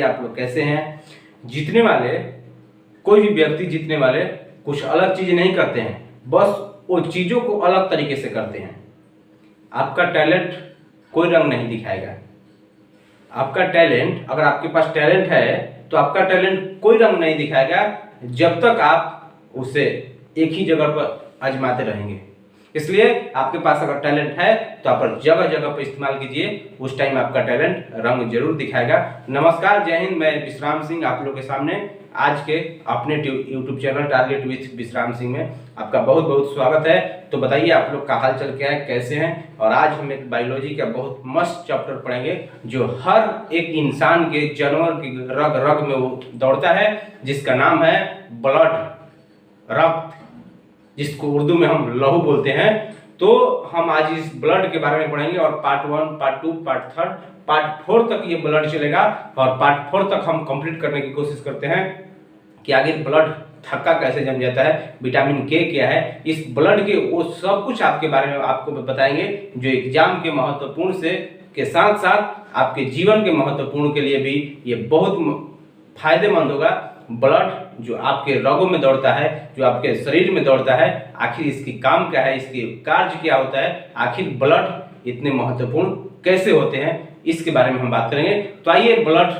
बताइए आप लोग कैसे हैं। जीतने वाले, कोई भी व्यक्ति जीतने वाले कुछ अलग चीज नहीं करते हैं, बस वो चीजों को अलग तरीके से करते हैं। आपका टैलेंट कोई रंग नहीं दिखाएगा। आपका टैलेंट, अगर आपके पास टैलेंट है तो आपका टैलेंट कोई रंग नहीं दिखाएगा जब तक आप उसे एक ही जगह पर आजमाते रहेंगे। इसलिए आपके पास अगर टैलेंट है तो आप जगह जगह पर इस्तेमाल कीजिए, उस टाइम आपका टैलेंट रंग जरूर दिखाएगा। नमस्कार, जय हिंद। मैं विश्राम सिंह आप लोगों के सामने आज के अपने यूट्यूब चैनल टारगेट विद विश्राम सिंह में आपका बहुत बहुत स्वागत है। तो बताइए आप लोग का हाल चल क्या है, कैसे हैं। और आज हम एक बायोलॉजी का बहुत मस्त चैप्टर पढ़ेंगे जो हर एक इंसान के, जानवर की रग रग में वो दौड़ता है, जिसका नाम है ब्लड, रक्त, जिसको उर्दू में हम लहू बोलते हैं। तो हम आज इस ब्लड के बारे में पढ़ेंगे और पार्ट 1, पार्ट 2, पार्ट 3, पार्ट 4 तक ये ब्लड चलेगा। और पार्ट 4 तक हम कंप्लीट करने की कोशिश करते हैं कि आगे ब्लड थक्का कैसे जम जाता है, विटामिन के क्या है, इस ब्लड के वो सब कुछ आपके बारे में आपको बताएंगे जो एग्जाम के महत्वपूर्ण से के साथ साथ आपके जीवन के महत्वपूर्ण के लिए भी ये बहुत फायदेमंद होगा। ब्लड जो आपके रगों में दौड़ता है, जो आपके शरीर में दौड़ता है, आखिर इसकी काम क्या है, इसकी कार्य क्या होता है, आखिर ब्लड इतने महत्वपूर्ण कैसे होते हैं, इसके बारे में हम बात करेंगे। तो आइए, ब्लड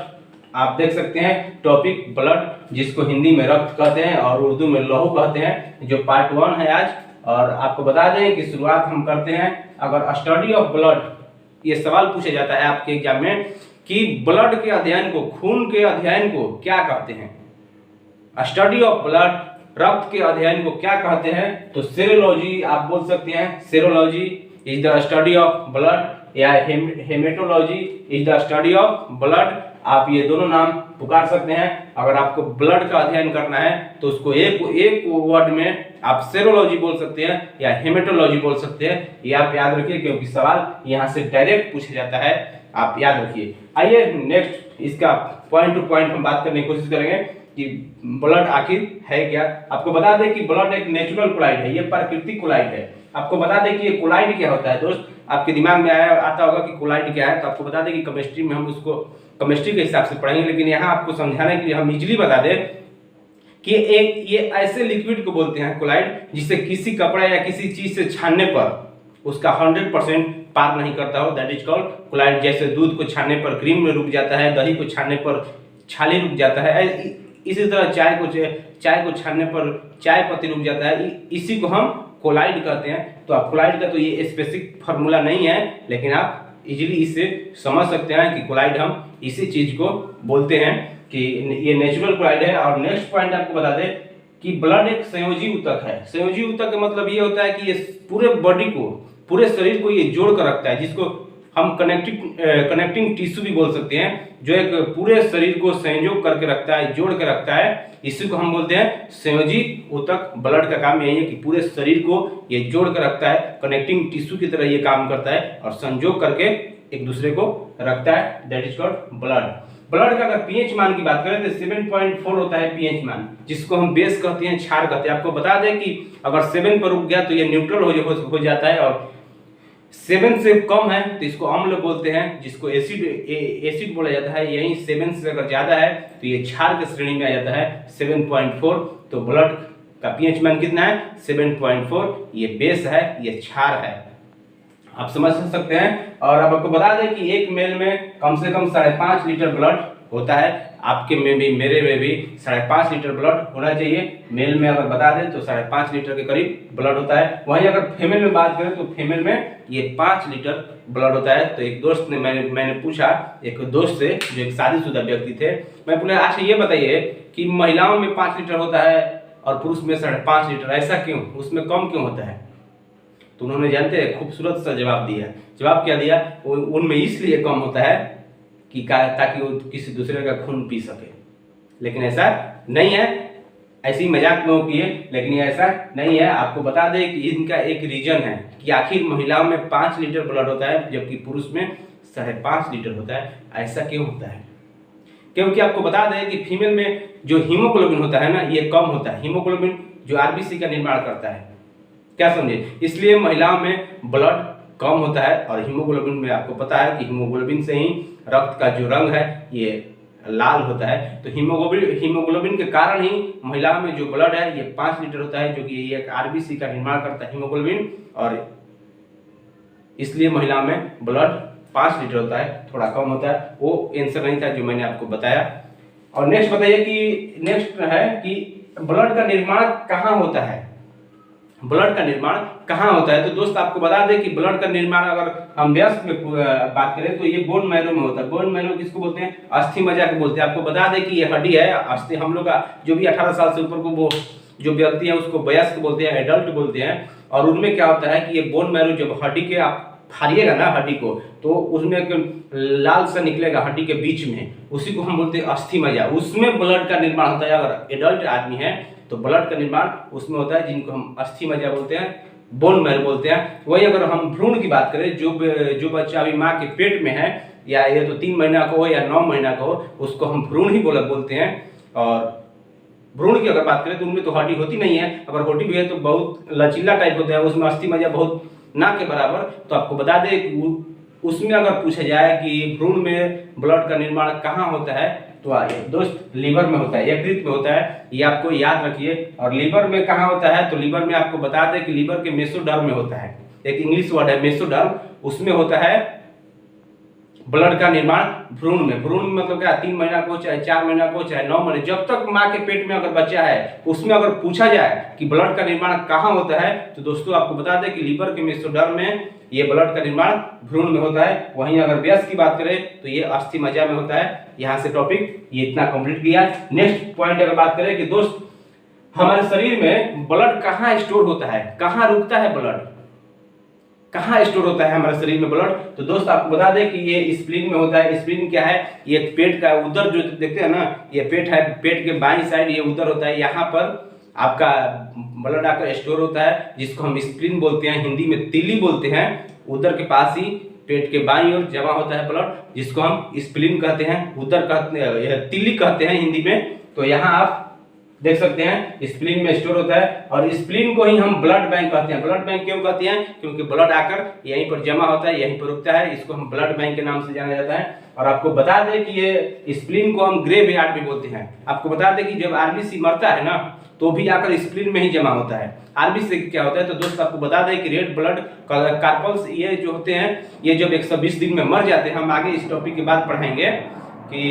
आप देख सकते हैं टॉपिक ब्लड, जिसको हिंदी में रक्त कहते हैं और उर्दू में लहू कहते हैं, जो पार्ट 1 है आज। और आपको बता दें कि शुरुआत हम करते हैं, अगर स्टडी ऑफ ब्लड ये सवाल पूछा जाता है आपके एग्जाम में कि ब्लड के अध्ययन को, खून के अध्ययन को क्या कहते हैं, स्टडी ऑफ ब्लड, रक्त के अध्ययन को क्या कहते हैं, तो सेरोलॉजी आप बोल सकते हैं। Serology is the study of blood या haematology is the study of blood, आप ये दोनों नाम पुकार सकते हैं। अगर आपको ब्लड का अध्ययन करना है तो उसको एक वर्ड में आप सेरोलॉजी बोल सकते हैं या हेमेटोलॉजी बोल सकते हैं। ये आप याद रखिए क्योंकि सवाल यहाँ से डायरेक्ट पूछा जाता है, आप याद रखिए। आइए नेक्स्ट, इसका पॉइंट टू पॉइंट हम बात करने की कोशिश करेंगे कि ब्लड आखिर है क्या। आपको बता दें कि ब्लड एक नेचुरल कोलाइड है, ये प्राकृतिक कोलाइड है। आपको बता दें कि ये कोलाइड क्या होता है दोस्त, आपके दिमाग में आता होगा कि कोलाइड क्या है। तो आपको बता दें कि केमिस्ट्री में हम उसको केमिस्ट्री के हिसाब से पढ़ेंगे, लेकिन यहाँ आपको समझाने के लिए हम इजीली बता दें कि ये ऐसे लिक्विड को बोलते हैं कोलाइड, जिसे किसी कपड़ा या किसी चीज से छानने पर उसका 100% पार नहीं करता हो, दैट इज कॉल्ड कोलाइड। जैसे दूध को छानने पर क्रीम में रुक जाता है, दही को छानने पर छाली रुक जाता है, इसी तरह चाय को छानने पर चाय पत्ती रुक जाता है, इसी को हम कोलाइड कहते हैं। तो आप कोलाइड का तो ये स्पेसिफिक फार्मूला नहीं है, लेकिन आप इजीली इससे समझ सकते हैं कि कोलाइड हम इसी चीज को बोलते हैं कि ये नेचुरल कोलाइड है। और नेक्स्ट पॉइंट आपको बता दें कि ब्लड एक संयोजी ऊतक है। संयोजी ऊतक का मतलब ये होता है कि ये पूरे बॉडी को, पूरे शरीर को ये जोड़ कर रखता है, जिसको हम कनेक्टिंग टिश्यू भी बोल सकते हैं, जो एक पूरे शरीर को संयोग करके रखता है, जोड़ के रखता है, इसी को हम बोलते हैं संयोजी ऊतक। ब्लड का काम यही है कि पूरे शरीर को ये जोड़ कर रखता है, कनेक्टिंग टिश्यू की तरह ये काम करता है और संयोग करके एक दूसरे को रखता है, that is called blood. Blood का अगर पीएच मान की बात करें तो 7.4 होता है पीएच मान, जिसको हम बेस कहते हैं, क्षार कहते हैं। आपको बता दें कि अगर 7 पर रुक गया तो ये न्यूट्रल हो जाता है, और 7 से कम है तो इसको अम्ल बोलते हैं, जिसको एसिड बोला जाता है। यही 7 से अगर ज्यादा है तो ये क्षार की श्रेणी में आ जाता है, 7.4। तो ब्लड का पीएच मान कितना है, 7.4। ये बेस है, ये क्षार है, आप समझ सकते हैं। और अब आपको बता दें कि एक मेल में कम से कम 5.5 लीटर ब्लड होता है। आपके में भी, मेरे में भी 5.5 लीटर ब्लड होना चाहिए। मेल में अगर बता दें तो 5.5 लीटर के करीब ब्लड होता है। वहीं अगर फीमेल में बात करें तो फीमेल में ये 5 लीटर ब्लड होता है। तो एक दोस्त ने मैंने पूछा एक दोस्त से, जो एक शादीशुदा व्यक्ति थे, मैं पूछा अच्छा ये बताइए कि महिलाओं में 5 लीटर होता है और पुरुष में 5.5 लीटर, ऐसा क्यों, उसमें कम क्यों होता है। तो उन्होंने जानते हैं खूबसूरत सा जवाब दिया। जवाब क्या दिया, उनमें इसलिए कम होता है कि ताकि वो किसी दूसरे का खून पी सके, लेकिन ऐसा नहीं है। ऐसी मजाक में किए, लेकिन ऐसा नहीं है। आपको बता दें कि इनका एक रीजन है कि आखिर महिलाओं में 5 लीटर ब्लड होता है जबकि पुरुष में 5.5 लीटर होता है। ऐसा क्यों होता है, क्योंकि आपको बता दें कि फीमेल में जो हीमोग्लोबिन होता है ना, ये कम होता है। हीमोग्लोबिन जो आरबीसी का निर्माण करता है, क्या समझे, इसलिए महिलाओं में ब्लड कम होता है। और हीमोग्लोबिन में आपको पता है कि हीमोग्लोबिन से ही रक्त का जो रंग है ये लाल होता है। तो हीमोग्लोबिन के कारण ही महिलाओं में जो ब्लड है ये 5 लीटर होता है, जो कि एक आरबीसी का निर्माण करता है हीमोग्लोबिन, और इसलिए महिलाओं में ब्लड 5 लीटर होता है, थोड़ा कम होता है। वो आंसर नहीं था जो मैंने आपको बताया। और नेक्स्ट बताइए कि नेक्स्ट है कि ब्लड का निर्माण कहाँ होता है, ब्लड का निर्माण कहाँ होता है। तो दोस्त आपको बता दें कि ब्लड का निर्माण अगर हम व्यस्क में बात करें तो ये बोन मैरो में होता है। बोन मैरो किसको बोलते हैं, अस्थि मज्जा को बोलते हैं। आपको बता दें कि ये हड्डी है अस्थि, हम लोग का जो भी 18 साल से ऊपर को वो जो व्यक्ति है उसको वयस्क बोलते हैं, एडल्ट बोलते हैं। और उनमें क्या होता है कि ये बोन मैरो जब हड्डी के आप फाड़िएगा ना हड्डी को, तो उसमें एक लाल सा निकलेगा हड्डी के बीच में, उसी को हम बोलते हैं अस्थि मज्जा। उसमें ब्लड का निर्माण होता है। अगर एडल्ट आदमी है तो ब्लड का निर्माण उसमें होता है, जिनको हम अस्थि मज्जा बोलते हैं, बोन मैरो बोलते हैं। वही अगर हम भ्रूण की बात करें, जो बच्चा अभी माँ के पेट में है, या ये तो 3 महीना का हो या 9 महीना का हो, उसको हम भ्रूण ही बोलते हैं। और भ्रूण की अगर बात करें तो उनमें तो हड्डी होती नहीं है, अगर हड्डी भी है तो बहुत लचीला टाइप होता है, उसमें अस्थि मज्जा बहुत ना के बराबर। तो आपको बता दें कि उसमें अगर पूछा जाए कि भ्रूण में ब्लड का निर्माण कहाँ होता है, तो आइए दोस्त लीवर में होता है, यकृत में होता है, ये आपको याद रखिए। और लीवर में कहाँ होता है, तो लीवर में आपको बता दें कि लीवर के मेसोडर्म में होता है, एक इंग्लिश वर्ड है मेसोडर्म, उसमें होता है ब्लड का निर्माण भ्रूण में। भ्रूण में मतलब क्या, 3 महीना को चाहे 4 महीना को चाहे 9 महीने, जब तक माँ के पेट में अगर बच्चा है, उसमें अगर पूछा जाए कि ब्लड का निर्माण कहाँ होता है, तो दोस्तों आपको बता दें कि लीवर के मेसोडर्म में ये ब्लड का निर्माण भ्रूण में होता है। वहीं अगर व्यस्क की बात करें तो ये अस्थि मज्जा में होता है। यहाँ से टॉपिक ये इतना कंप्लीट किया। नेक्स्ट पॉइंट अगर बात करें कि दोस्त हमारे शरीर में ब्लड कहाँ स्टोर होता है, कहाँ रुकता है ब्लड, कहाँ स्टोर होता है हमारे शरीर में ब्लड। तो दोस्त आपको बता दें कि ये स्प्लीन में होता है। स्प्लीन क्या है, ये पेट का उदर जो देखते हैं ना, ये पेट है, पेट के बाईं साइड ये उदर होता है, यहाँ पर आपका ब्लड आकर स्टोर होता है, जिसको हम स्प्लीन बोलते हैं, हिंदी में तिल्ली बोलते हैं। उदर के पास ही पेट के बाईं ओर जमा होता है ब्लड, जिसको हम स्प्लीन कहते हैं, उदर कहते हैं, तिल्ली कहते हैं हिंदी में। तो यहाँ आप देख सकते हैं स्प्लीन में स्टोर होता है, और स्प्लीन को ही हम ब्लड बैंक कहते हैं। ब्लड बैंक क्यों कहते हैं, क्योंकि ब्लड आकर यहीं पर जमा होता है, यहीं पर रुकता है, इसको हम ब्लड बैंक के नाम से जाना जाता है। और आपको बता दें कि ये स्प्लीन को हम ग्रेवयार्ड भी बोलते हैं। आपको बता दें कि जब आरबीसी मरता है ना, तो भी आकर स्प्लीन में ही जमा होता है। आरबीसी क्या होता है, तो दोस्त आपको बता दें कि रेड ब्लड कार्पल्स ये जो होते हैं, ये जब 120 दिन में मर जाते हैं, हम आगे इस टॉपिक के बाद पढ़ाएंगे कि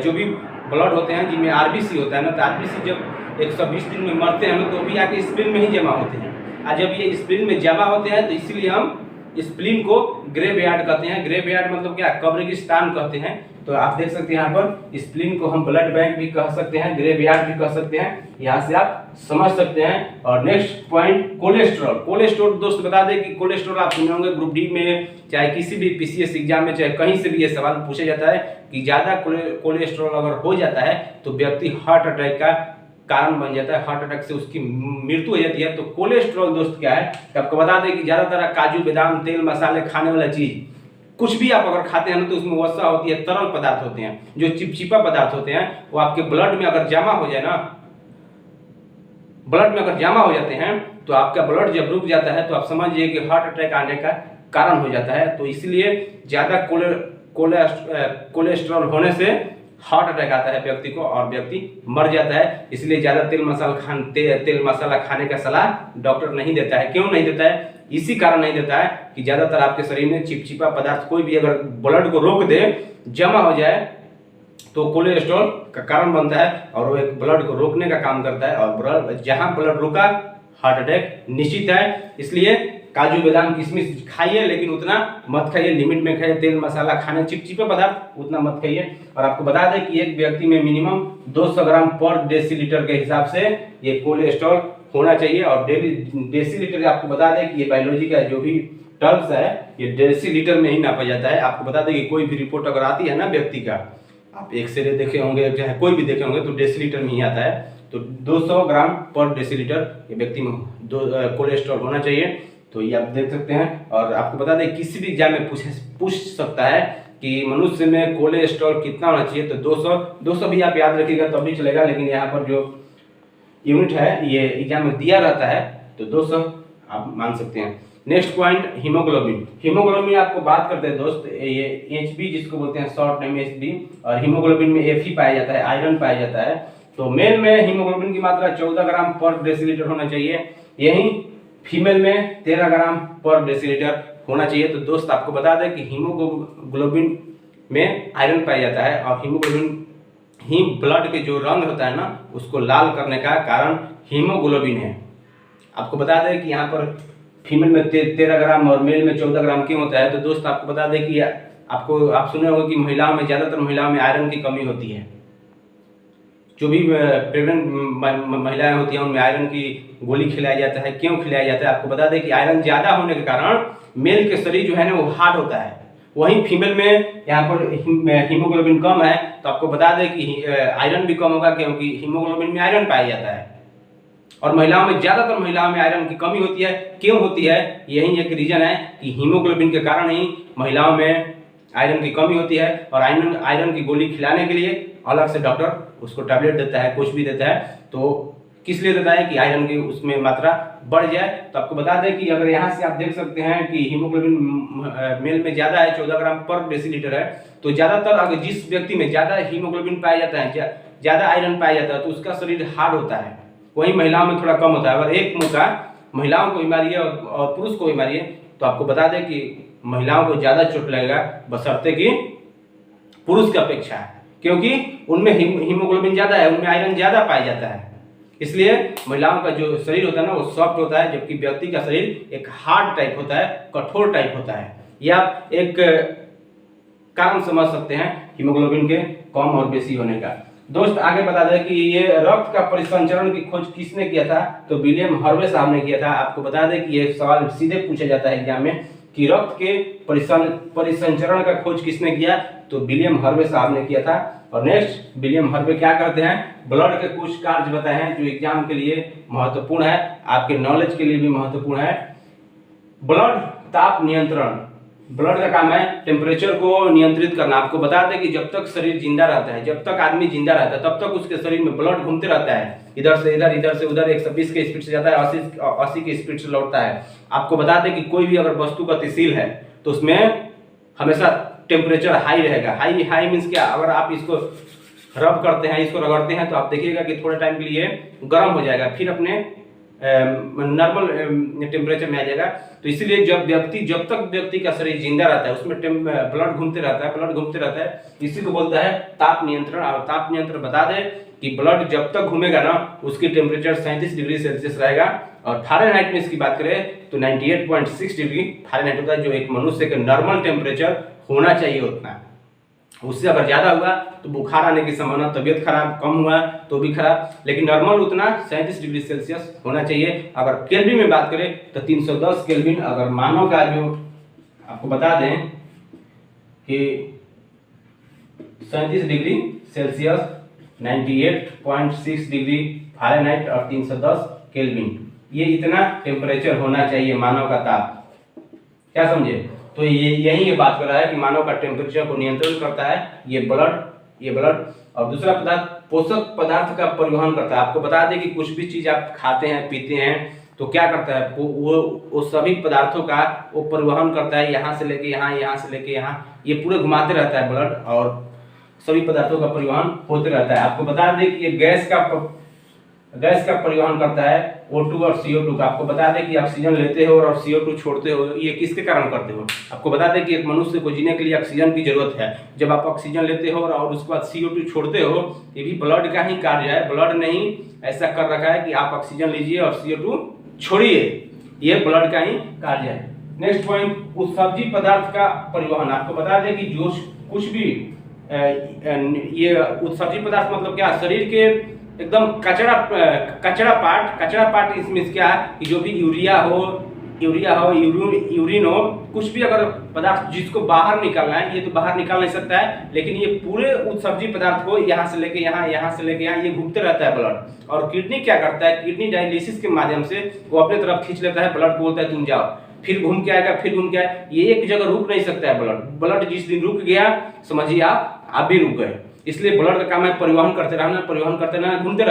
जो भी ब्लड होते हैं जिनमें आरबीसी होता है ना, तो आरबीसी जब 120 दिन में मरते हैं ना, तो भी आके स्प्लीन में ही जमा होते हैं। और जब ये स्प्लीन में जमा होते हैं तो इसीलिए हम स्प्लीन को ग्रेवयार्ड कहते हैं। ग्रेवयार्ड मतलब क्या, कब्रिस्तान कहते हैं। तो आप देख सकते हैं यहाँ पर स्प्लीन को हम ब्लड बैंक भी कह सकते हैं, ग्रेवयार्ड भी कह सकते हैं, यहाँ से आप समझ सकते हैं। और नेक्स्ट पॉइंट कोलेस्ट्रॉल। कोलेस्ट्रॉल दोस्त बता दें कि कोलेस्ट्रॉल आप सुने होंगे ग्रुप डी में, चाहे किसी भी पीसीएस एग्जाम में, चाहे कहीं से भी ये सवाल पूछा जाता है कि ज़्यादा कोलेस्ट्रॉल अगर हो जाता है तो व्यक्ति हार्ट अटैक का कारण बन जाता है, हार्ट अटैक से उसकी मृत्यु हो जाती है। तो कोलेस्ट्रॉल दोस्त क्या है, तो आपको बता दें कि ज़्यादातर काजू बादाम तेल मसाले खाने वाला चीज़ कुछ भी आप अगर खाते हैं ना, तो उसमें वसा होती है, तरल पदार्थ होते हैं, जो चिपचिपा पदार्थ होते हैं, वो आपके ब्लड में अगर जमा हो जाए ना, ब्लड में अगर जमा हो जाते हैं, तो आपका ब्लड जब रुक जाता है तो आप समझिए कि हार्ट अटैक आने का कारण हो जाता है। तो इसलिए ज़्यादा कोलेस्ट्रॉल होने से हार्ट अटैक आता है व्यक्ति को, और व्यक्ति मर जाता है। इसलिए ज़्यादा तेल मसाला खाने का सलाह डॉक्टर नहीं देता है। क्यों नहीं देता है, इसी कारण नहीं देता है कि ज़्यादातर आपके शरीर में चिपचिपा पदार्थ कोई भी अगर ब्लड को रोक दे, जमा हो जाए, तो कोलेस्ट्रॉल का कारण बनता है, और वो एक ब्लड को रोकने का काम करता है। और जहाँ ब्लड रुका, हार्ट अटैक निश्चित है। इसलिए काजू बादाम किशमिश खाइए, लेकिन उतना मत खाइए, लिमिट में खाइए। तेल मसाला खाने, चिपचिपे पदार्थ उतना मत खाइए। और आपको बता दें कि एक व्यक्ति में मिनिमम 200 ग्राम पर डेसीलीटर के हिसाब से ये कोलेस्ट्रॉल होना चाहिए। और डेसीलीटर आपको बता दें कि ये बायोलॉजी का जो भी टर्म्स है, ये डेसीलीटर में ही नापा जाता है। आपको बता दें कि कोई भी रिपोर्ट अगर आती है ना व्यक्ति का, आप एक्सरे देखे होंगे, चाहे कोई भी देखे होंगे, तो डेसीलीटर में ही आता है। तो 200 ग्राम पर डेसीलीटर ये व्यक्ति में कोलेस्ट्रॉल होना चाहिए। तो ये आप देख सकते हैं। और आपको बता दें किसी भी एग्जाम में पूछ सकता है कि मनुष्य में कोलेस्ट्रॉल कितना होना चाहिए, तो 200 भी आप याद रखिएगा तब भी चलेगा, लेकिन यहाँ पर जो यूनिट है ये एग्जाम में दिया रहता है, तो 200 आप मान सकते हैं। Next point haemoglobin. हीमोग्लोबिन आपको बात करते हैं दोस्त, ये एचबी जिसको बोलते हैं शॉर्ट नेम एचबी, और हीमोग्लोबिन में एफ पाया जाता है, आयरन पाया जाता है। तो मेल में हीमोग्लोबिन की मात्रा 14 ग्राम पर डेसीलीटर होना चाहिए, यही फीमेल में 13 ग्राम पर डेसीलीटर होना चाहिए। तो दोस्त आपको बता दें कि हीमोग्लोबिन में आयरन पाया जाता है, और हीमोग्लोबिन ही ब्लड के जो रंग होता है ना उसको लाल करने का कारण हीमोग्लोबिन है। आपको बता दें कि यहाँ पर फीमेल में 13 ग्राम और मेल में 14 ग्राम क्यों होता है। तो दोस्त आपको बता दें कि आप सुने होंगे कि महिलाओं में, ज़्यादातर महिलाओं में आयरन की कमी होती है। जो भी प्रेग्नेंट महिलाएं होती हैं उनमें आयरन की गोली खिलाया जाता है। क्यों खिलाया जाता है? आपको बता दें कि आयरन ज़्यादा होने के कारण मेल के शरीर जो है ना वो हार्ड होता है, वहीं फीमेल में यहाँ पर हीमोग्लोबिन कम है। तो आपको बता दें कि आयरन भी कम होगा, क्योंकि हीमोग्लोबिन में आयरन पाया जाता है। और महिलाओं में, ज़्यादातर महिलाओं में आयरन की कमी होती है। क्यों होती है? यही एक रीजन है कि हीमोग्लोबिन के कारण ही महिलाओं में आयरन की कमी होती है। और आयरन की गोली खिलाने के लिए अलग से डॉक्टर उसको टैबलेट देता है, कुछ भी देता है। तो किस लिए देता है? कि आयरन की उसमें मात्रा बढ़ जाए। तो आपको बता दें कि अगर यहाँ से आप देख सकते हैं कि हीमोग्लोबिन मेल में ज़्यादा है, 14 ग्राम पर डेसीलीटर है। तो ज़्यादातर अगर जिस व्यक्ति में ज़्यादा हीमोग्लोबिन पाया जाता है, ज़्यादा आयरन पाया जाता है, तो उसका शरीर हार्ड होता है। वहीं महिलाओं में थोड़ा कम होता है। अगर एक मौका महिलाओं को बीमारी है और पुरुष को बीमारी है, तो आपको बता दें कि महिलाओं को ज़्यादा चोट लगेगा बशर्ते कि पुरुष की अपेक्षा है, क्योंकि उनमें हीमोग्लोबिन ज़्यादा है, उनमें आयरन ज़्यादा पाया जाता है। इसलिए महिलाओं का जो शरीर होता है ना वो सॉफ्ट होता है, जबकि व्यक्ति का शरीर एक हार्ड टाइप होता है, कठोर टाइप होता है। यह आप एक कारण समझ सकते हैं हीमोग्लोबिन के कम और बेसी होने का। दोस्त आगे बता दें कि ये रक्त का परिसंचरण की खोज किसने किया था? तो विलियम हार्वे साहब ने किया था। आपको बता दें कि ये सवाल सीधे पूछा जाता है एग्जाम में कि रक्त के परिसंचरण का खोज किसने किया? तो विलियम हार्वे साहब ने किया था। और नेक्स्ट, विलियम हार्वे क्या करते हैं? ब्लड के कुछ कार्य बताए हैं जो एग्जाम के लिए महत्वपूर्ण है, आपके नॉलेज के लिए भी महत्वपूर्ण है। ब्लड ताप नियंत्रण, ब्लड का काम है टेम्परेचर को नियंत्रित करना। आपको बता दें कि जब तक शरीर जिंदा रहता है, जब तक आदमी जिंदा रहता है, तब तक उसके शरीर में ब्लड घूमते रहता है, इधर से इधर, इधर से उधर, 120 के स्पीड से जाता है, 80 की स्पीड से लौटता है। आपको बता दें कि कोई भी अगर वस्तु गतिशील है तो उसमें हमेशा टेम्परेचर हाई रहेगा। हाई मीन्स क्या? अगर आप इसको रब करते हैं, इसको रगड़ते हैं, तो आप देखिएगा कि थोड़े टाइम के लिए गर्म हो जाएगा, फिर अपने नॉर्मल टेम्परेचर में आ जाएगा। तो इसीलिए जब तक व्यक्ति का शरीर जिंदा रहता है उसमें ब्लड घूमते रहता है, इसी को बोलता है ताप नियंत्रण। और ताप नियंत्रण बता दें कि ब्लड जब तक घूमेगा ना उसकी टेम्परेचर 37 डिग्री सेल्सियस रहेगा। और फारेनहाइट में इसकी बात करें तो 98.6 डिग्री फारेनहाइट होता है, जो एक मनुष्य के नॉर्मल टेम्परेचर होना चाहिए उतना। उससे अगर ज़्यादा हुआ तो बुखार आने की संभावना, तबीयत खराब, कम हुआ तो भी खराब, लेकिन नॉर्मल उतना 37 डिग्री सेल्सियस होना चाहिए। अगर केल्विन में बात करें तो 310 केल्विन। अगर मानव का जो आपको बता दें कि 37 डिग्री सेल्सियस, 98.6 डिग्री फारेनहाइट और 310 केल्विन, ये इतना टेम्परेचर होना चाहिए मानव का ताप। क्या समझे? तो ये बात कर रहा है कि मानव का टेम्परेचर को नियंत्रण करता है ये ब्लड। और दूसरा पदार्थ पोषक पदार्थ का परिवहन करता है। आपको बता दें कि कुछ भी चीज आप खाते हैं, पीते हैं, तो क्या करता है वो सभी पदार्थों का वो परिवहन करता है, यहाँ से लेके यहाँ, यहाँ से लेके यहाँ, ये पूरे घुमाते रहता है ब्लड, और सभी पदार्थों का परिवहन होते रहता है। आपको बता दें कि ये गैस का परिवहन करता है O2 और CO2 का। आपको बता दें कि ऑक्सीजन लेते हो और CO2 छोड़ते हो, ये किसके कारण करते हो? आपको बता दें कि एक मनुष्य को जीने के लिए ऑक्सीजन की जरूरत है। जब आप ऑक्सीजन लेते हो और उसके बाद CO2 छोड़ते हो, ये भी ब्लड का ही कार्य है। ब्लड ने ही ऐसा कर रखा है कि आप ऑक्सीजन लीजिए और CO2 छोड़िए, ये ब्लड का ही कार्य है। नेक्स्ट पॉइंट, उत्सर्जी पदार्थ का परिवहन। आपको बता दें कि जो कुछ भी ये उत्सर्जी पदार्थ मतलब क्या? शरीर के एकदम कचरा पार्ट इसमें क्या है कि जो भी यूरिया हो, यूरिन हो, कुछ भी अगर पदार्थ जिसको बाहर निकालना है, ये तो बाहर निकाल नहीं सकता है, लेकिन ये पूरे उत्सर्जी पदार्थ को यहाँ से लेके यहाँ, यहाँ से लेके यहाँ, ये घूमते रहता है ब्लड। और किडनी क्या करता है? किडनी डायलिसिस के माध्यम से वो अपने तरफ खींच लेता है, ब्लड को बोलता है तुम जाओ, फिर घूम के आएगा, फिर घूम के आएगा। ये एक जगह रुक नहीं सकता है ब्लड जिस दिन रुक गया समझिए आप भी रुक गए। इसलिए ब्लड का काम है परिवहन करते रहना, घूमते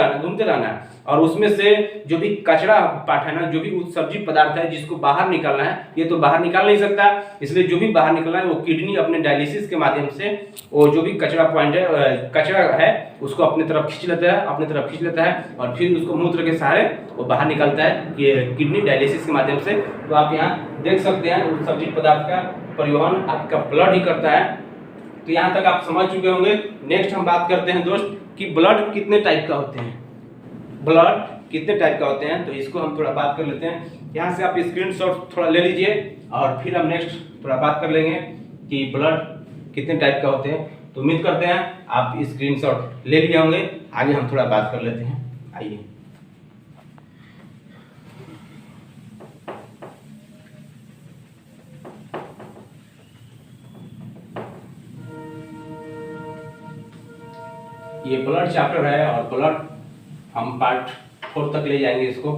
रहना और उसमें से जो भी कचरा पार्ट है ना, जो भी उत्सर्जित पदार्थ है जिसको बाहर निकालना है, ये तो बाहर निकाल नहीं सकता, इसलिए जो भी बाहर निकलना है वो किडनी अपने डायलिसिस के माध्यम से वो जो भी कचरा है उसको अपनी तरफ खींच लेता है और फिर उसको मूत्र के सहारे वो बाहर निकलता है किडनी डायलिसिस के माध्यम से। तो आप यहाँ देख सकते हैं उत्सर्जित पदार्थ का परिवहन आपका ब्लड ही करता है। तो यहाँ तक आप समझ चुके होंगे। नेक्स्ट हम बात करते हैं दोस्त कि ब्लड कितने टाइप का होते हैं, तो इसको हम थोड़ा बात कर लेते हैं। यहाँ से आप स्क्रीनशॉट थोड़ा ले लीजिए और फिर हम नेक्स्ट थोड़ा बात कर लेंगे कि ब्लड कितने टाइप का होते हैं। तो उम्मीद करते हैं आप स्क्रीनशॉट ले लिए होंगे। आगे हम थोड़ा बात कर लेते हैं, आइए। ये ब्लड चैप्टर है और ब्लड हम पार्ट 4 तक ले जाएंगे। इसको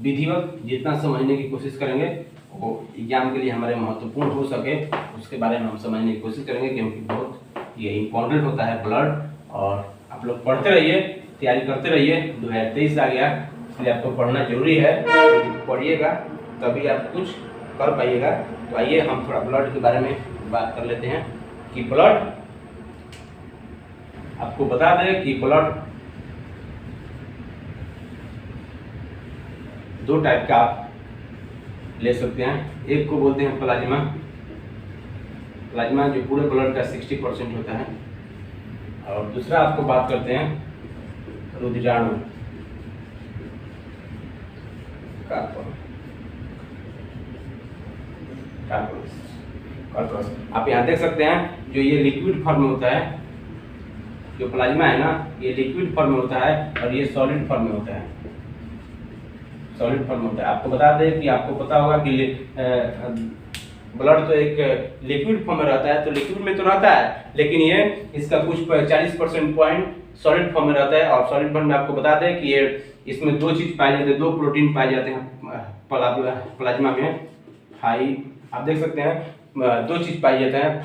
विधिवत जितना समझने की कोशिश करेंगे वो एग्जाम के लिए हमारे महत्वपूर्ण हो सके उसके बारे में हम समझने की कोशिश करेंगे, क्योंकि बहुत ये इम्पोर्टेंट होता है ब्लड। और आप लोग पढ़ते रहिए, तैयारी करते रहिए। 2023 आ गया इसलिए आपको पढ़ना जरूरी है। पढ़िएगा तभी आप कुछ कर पाइएगा। तो आइए हम थोड़ा ब्लड के बारे में बात कर लेते हैं कि ब्लड, आपको बता दें कि ब्लड 2 टाइप का आप ले सकते हैं। एक को बोलते हैं प्लाज्मा जो पूरे ब्लड का 60% होता है, और दूसरा आपको बात करते हैं रुधिराणु। आप यहाँ देख सकते हैं जो ये लिक्विड फॉर्म में होता है, जो प्लाज्मा है ना ये लिक्विड फॉर्म में होता है और ये सॉलिड फॉर्म में होता है। आपको बता दें कि आपको पता होगा कि ब्लड तो एक लिक्विड फॉर्म में रहता है, तो लिक्विड में तो रहता है, लेकिन ये इसका कुछ 40% पॉइंट सॉलिड फॉर्म में रहता है। और सॉलिड फॉर्म में आपको बता दें कि ये इसमें 2 चीज पाए जाते हैं, 2 प्रोटीन पाए जाते हैं प्लाज्मा में। आप देख सकते हैं 2 चीज पाई जाता है,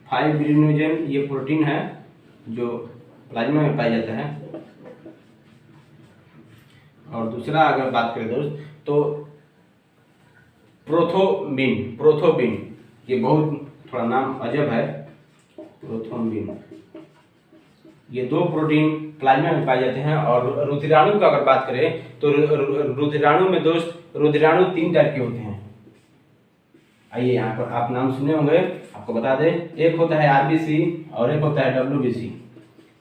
फाइब्रिनोजेन ये प्रोटीन है जो प्लाज्मा में पाया जाता है। और दूसरा अगर बात करें दोस्त तो प्रोथोबिन ये बहुत थोड़ा नाम अजब है, प्रोथोबिन। ये 2 प्रोटीन प्लाज्मा में पाए जाते हैं। और रुधिराणु का अगर बात करें तो रुधिराणु में दोस्त रुधिराणु 3 टाइप के होते हैं। आइए यहाँ पर आप नाम सुने होंगे, आपको बता दें। एक होता है आरबीसी और एक होता है डब्ल्यूबीसी,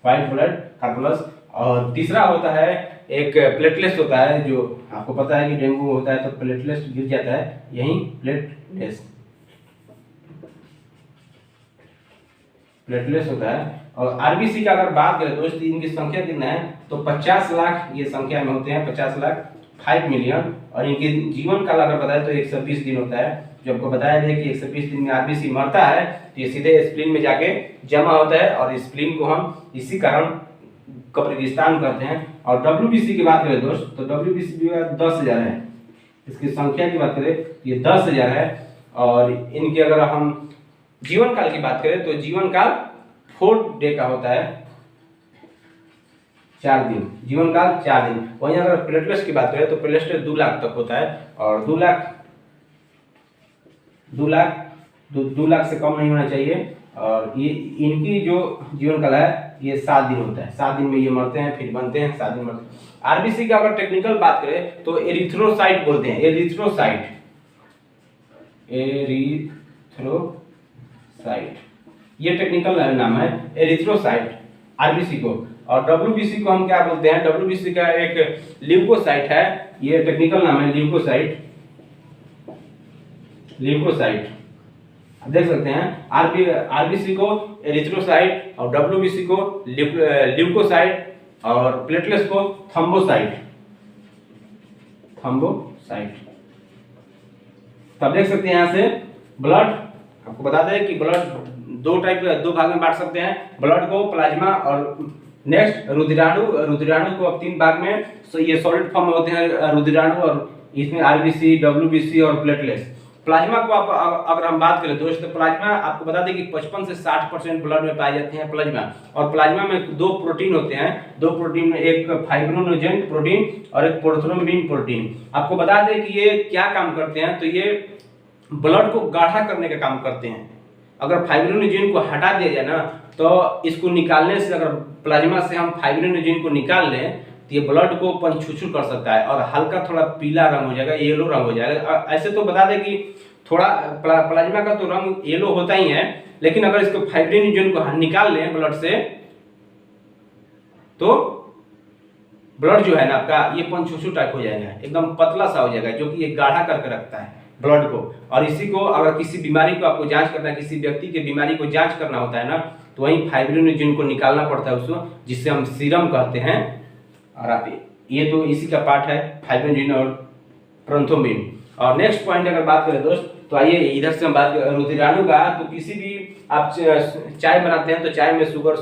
व्हाइट ब्लड कॉर्पस। और तीसरा होता है एक प्लेटलेट्स होता है, जो आपको पता है कि डेंगू होता है तो प्लेटलेट्स गिर जाता है, यही प्लेटलेट्स होता है। और आरबीसी का अगर बात करें दोस्त इनकी संख्या कितना है तो 50 लाख ये संख्या में होते हैं, 50 लाख 5 मिलियन। और इनके जीवन काल अगर बताए तो 120 दिन होता है। जो आपको बताया जाए कि 120 दिन में आरबीसी मरता है तो ये सीधे स्प्लीन में जाके जमा होता है, और स्प्लीन को हम इसी कारण कब्रिस्तान कहते हैं। और डब्ल्यूबीसी की बात करें दोस्त तो डब्ल्यूबीसी भी 10,000 है। इसकी संख्या की बात करें तो ये 10,000 है। और इनके अगर हम जीवन काल की बात करें तो जीवन काल 4 डे का होता है, 4 दिन, जीवन काल 4 दिन। वहीं अगर प्लेटलेट्स की बात करें तो प्लेटलेट्स 2 लाख तक होता है। और 2 लाख से कम नहीं होना चाहिए। और ये इनकी जो जीवन काल है ये 7 दिन होता है। 7 दिन में ये मरते हैं, फिर बनते हैं, 7 दिन मरते हैं। आरबीसी का अगर टेक्निकल बात करें तो एरिथ्रोसाइट बोलते हैं, एरिथ्रोसाइट ये टेक्निकल नाम है, एरिथ्रोसाइट आरबीसी को। और डब्ल्यूबीसी को हम क्या बोलते हैं, डब्ल्यूबीसी का एक ल्यूकोसाइट है, ये टेक्निकल नाम है ल्यूकोसाइट। आप देख सकते हैं आरबीसी को एरिथ्रोसाइट और डब्ल्यूबीसी को ल्यूकोसाइट और प्लेटलेट्स को थ्रोम्बोसाइट। तब देख सकते हैं यहाँ से ब्लड, आपको बता दें कि ब्लड 2 भाग में बांट सकते हैं ब्लड को, प्लाज्मा और नेक्स्ट रुधिराणु को अब 3 भाग में। ये सॉलिड फॉर्म में होते हैं रुधिराणु, और इसमें आरबीसी, डब्ल्यूबीसी और प्लेटलेट्स। प्लाज्मा को आप अगर हम बात करें दोस्त, तो प्लाज्मा आपको बता दें कि 55 से 60% ब्लड में पाए जाते हैं प्लाज्मा। और प्लाज्मा में दो प्रोटीन होते हैं, दो प्रोटीन, एक फाइब्रिनोजेन प्रोटीन और एक प्रोथ्रोम्बिन प्रोटीन। आपको बता दें कि ये क्या काम करते हैं, तो ये ब्लड को गाढ़ा करने का काम करते हैं। अगर फाइब्रिनोजेन को हटा दिया जाए ना, तो इसको निकालने से, अगर प्लाज्मा से हम फाइब्रिनोजेन को निकाल लें तो ये ब्लड को पंचुछू कर सकता है और हल्का थोड़ा पीला रंग हो जाएगा, येलो रंग हो जाएगा। ऐसे तो बता दें कि थोड़ा प्लाज्मा का तो रंग येलो होता ही है, लेकिन अगर इसको फाइब्रिनोजेन को निकाल लें ब्लड से, तो ब्लड जो है ना आपका, ये पंचुछू टाइप हो जाएगा, एकदम पतला सा हो जाएगा, जो कि ये गाढ़ा करके रखता है ब्लड को। और इसी को अगर किसी बीमारी को आपको जांच करना है, किसी व्यक्ति की बीमारी को जांच करना होता है ना, तो वहीं फाइब्रिनोजेन को निकालना पड़ता है उसको, जिससे हम सीरम कहते हैं। और आप ये तो इसी का पार्ट है, फाइब्रिनोजेन और प्रोथ्रोम्बिन। और नेक्स्ट पॉइंट अगर बात करें दोस्त, तो आइए इधर से हम बात करें रुधिराणु का। तो किसी भी आप चाय बनाते हैं तो चाय में शुगर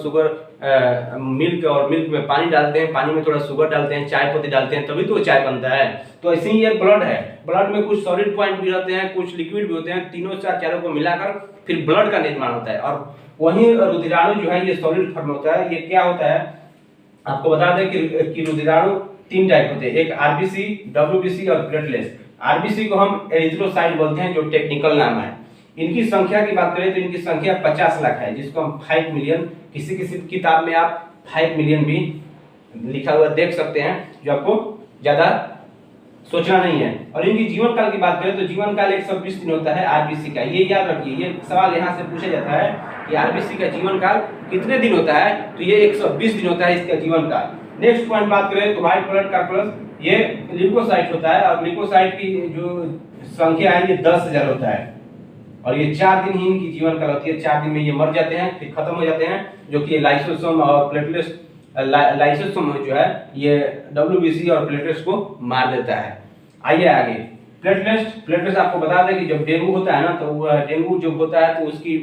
मिल्क, और मिल्क में पानी डालते हैं, पानी में थोड़ा शुगर डालते हैं, चाय पत्ती डालते हैं, तभी तो चाय बनता है। तो ऐसे ही ये ब्लड है, ब्लड में कुछ सॉलिड पॉइंट भी रहते हैं, कुछ लिक्विड भी होते हैं, तीनों चारों को मिलाकर फिर ब्लड का निर्माण होता है। और वहीं रुधिराणु जो है ये सॉलिड फॉर्म होता है। ये क्या होता है, आपको बता दें कि रुधिराणु 3 टाइप होते हैं, एक आरबीसी, डब्ल्यूबीसी और प्लेटलेट्स। आरबीसी को हम एरिथ्रोसाइट बोलते हैं, जो टेक्निकल नाम है। इनकी संख्या की बात करें तो इनकी संख्या 50 लाख है, जिसको हम 5 मिलियन, किसी किसी किताब में आप 5 मिलियन भी लिखा हुआ देख सकते हैं, जो आपको ज्यादा सोचना नहीं है। और इनकी जीवन काल की बात करें तो जीवन काल 120 दिन होता है आरबीसी का। ये याद रखिए, ये सवाल यहाँ से पूछा जाता है कि आरबीसी का जीवन काल कितने दिन होता है, तो ये 120 दिन होता है इसका जीवन काल। नेक्स्ट पॉइंट बात करें तो व्हाइट ब्लड कॉर्पस, ये ल्यूकोसाइट होता है, और ल्यूकोसाइट की जो संख्या है ये 10,000 होता है। और ये 4 दिन ही इनकी जीवन काल होती है, 4 दिन में ये मर जाते हैं, फिर खत्म हो जाते हैं, जो कि लाइसोसोम और प्लेटलेट्स, लाइसोसोम जो है ये डब्ल्यूबीसी और प्लेटलेट्स को मार देता है। आइए आगे, प्लेटलेट्स आपको बता दें कि जब डेंगू होता है ना, तो डेंगू जब होता है तो उसकी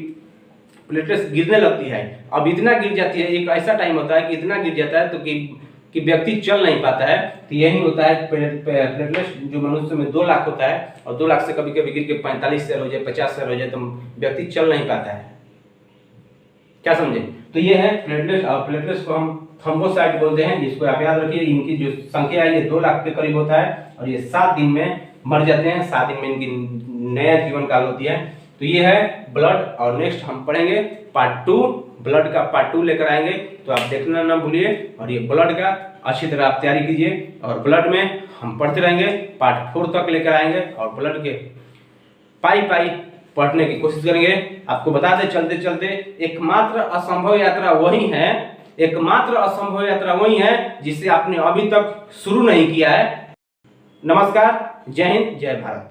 प्लेटलेट्स गिरने लगती है। अब इतना गिर जाती है, एक ऐसा टाइम होता है कि इतना गिर जाता है तो कि व्यक्ति चल नहीं पाता है। तो यही होता है प्लेटलेट्स, जो मनुष्य में 2 लाख होता है, और 2 लाख से कभी कभी गिर के 45 सेल हो जाए, 50 सेल हो जाए, तो व्यक्ति चल नहीं पाता है। क्या समझे? तो ये है प्लेटलेट्स, और प्लेटलेट्स को हम थ्रोम्बोसाइट बोलते हैं, जिसको आप याद रखिए। इनकी जो संख्या है ये 2 लाख के करीब होता है, और ये 7 दिन में मर जाते हैं, 7 दिन में इनकी नया जीवन काल होती है। तो ये है ब्लड। और नेक्स्ट हम पढ़ेंगे पार्ट 2, ब्लड का पार्ट 2 लेकर आएंगे, तो आप देखना ना भूलिए। और ये ब्लड का अच्छी तरह आप तैयारी कीजिए, और ब्लड में हम पढ़ते रहेंगे, पार्ट 4 तक लेकर आएंगे, और ब्लड के पाई पढ़ने की कोशिश करेंगे। आपको बता दें चलते चलते, एकमात्र असंभव यात्रा वही है जिसे आपने अभी तक शुरू नहीं किया है। नमस्कार, जय हिंद, जय भारत।